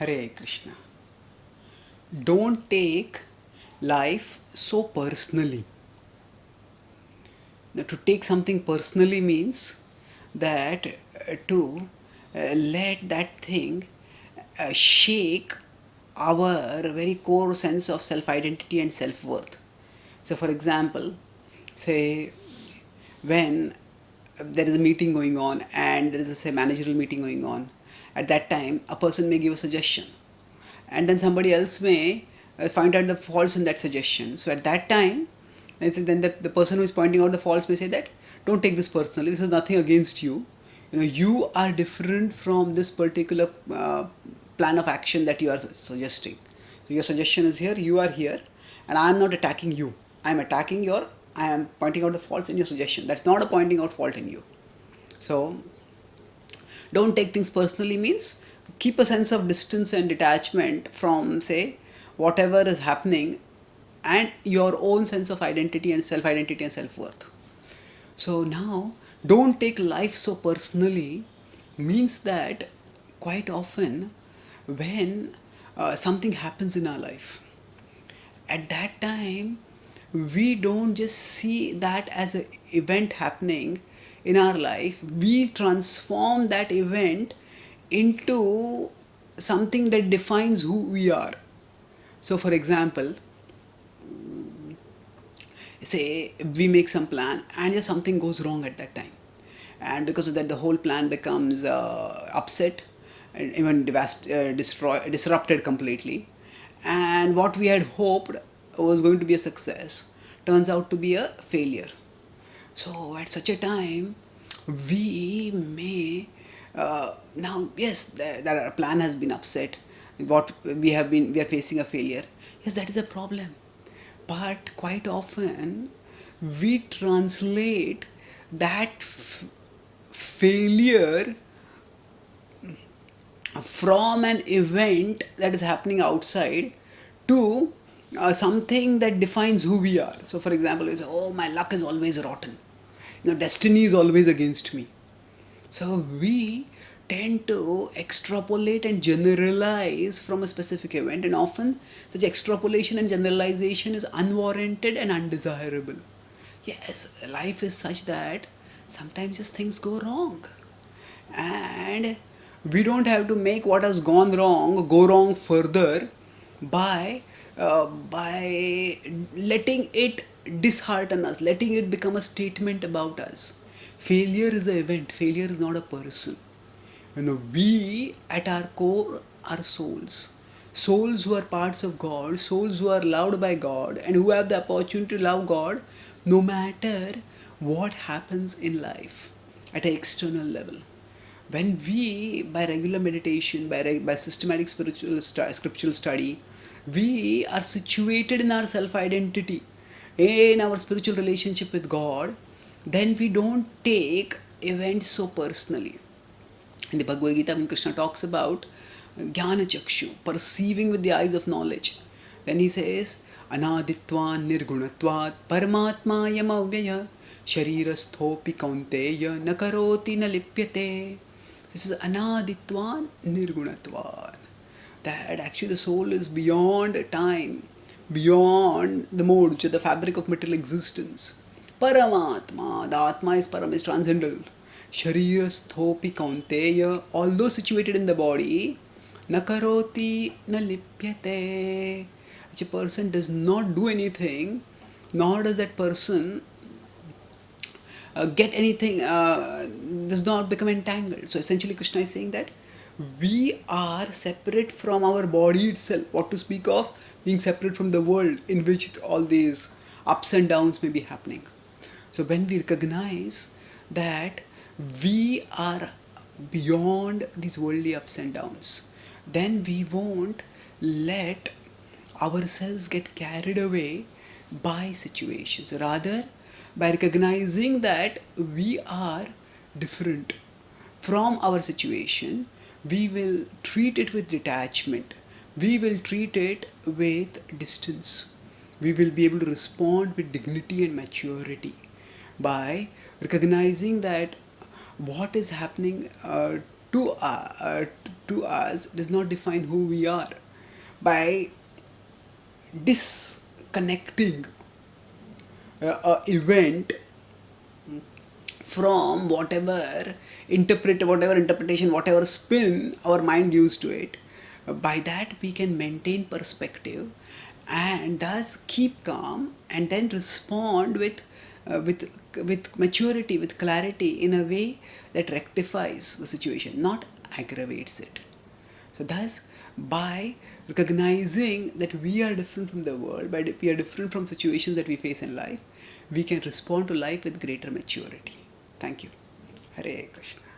Hare Krishna. Don't take life so personally. Now, to take something personally means that to let that thing shake our very core sense of self identity and self worth. So, for example, say when there is a meeting going on and there is a say managerial meeting going on, at that time a person may give a suggestion and then somebody else may find out the faults in that suggestion. So at that time, then the person who is pointing out the faults may say that don't take this personally, this is nothing against you. You are different from this particular plan of action that you are suggesting. So your suggestion is here, you are here, and I am not attacking you. I am pointing out the faults in your suggestion. That's not a pointing out fault in you. So don't take things personally means keep a sense of distance and detachment from, say, whatever is happening and your own sense of identity and self-worth. So now, don't take life so personally means that quite often when something happens in our life, at that time we don't just see that as an event happening in our life, we transform that event into something that defines who we are. So for example, say we make some plan and just something goes wrong at that time, and because of that the whole plan becomes upset and even disrupted completely, and what we had hoped was going to be a success turns out to be a failure. So at such a time we may now, yes, that our plan has been upset, we are facing a failure. Yes, that is a problem. But quite often we translate that failure from an event that is happening outside to something that defines who we are. So for example, we say, oh, my luck is always rotten, destiny is always against me. So we tend to extrapolate and generalize from a specific event, and often such extrapolation and generalization is unwarranted and undesirable. Yes, life is such that sometimes just things go wrong, and we don't have to make what has gone wrong go wrong further by letting it dishearten us, letting it become a statement about us. Failure is an event, failure is not a person. We at our core are souls. Souls who are parts of God, souls who are loved by God and who have the opportunity to love God no matter what happens in life at an external level. When we, by regular meditation, by systematic scriptural study, we are situated in our self-identity, in our spiritual relationship with God, then we don't take events so personally. In the Bhagavad Gita, when Krishna talks about Jnana Chakshu, perceiving with the eyes of knowledge, then he says, Anaditvan nirgunatvat paramatma yamavyaya sharirasthopi kaunteya nakaroti nalipyate. This is Anaditvan nirgunatvan. That actually the soul is beyond time, beyond the mode, which is the fabric of material existence. Paramatma, the Atma is Param, is transcendental. Sharirasthopi kaunteya, although situated in the body, nakaroti nalipyate. Such a person does not do anything, nor does that person get anything, does not become entangled. So essentially Krishna is saying that we are separate from our body itself, what to speak of being separate from the world in which all these ups and downs may be happening. So when we recognize that we are beyond these worldly ups and downs, then we won't let ourselves get carried away by situations. Rather, by recognizing that we are different from our situation, we will treat it with detachment. We will treat it with distance. We will be able to respond with dignity and maturity by recognizing that what is happening to, uh, to us does not define who we are. By disconnecting a event from whatever interpretation, whatever spin our mind gives to it, by that we can maintain perspective and thus keep calm and then respond with maturity, with clarity, in a way that rectifies the situation, not aggravates it. So thus, by recognizing that we are different from the world, we are different from situations that we face in life, we can respond to life with greater maturity. Thank you. Hare Krishna.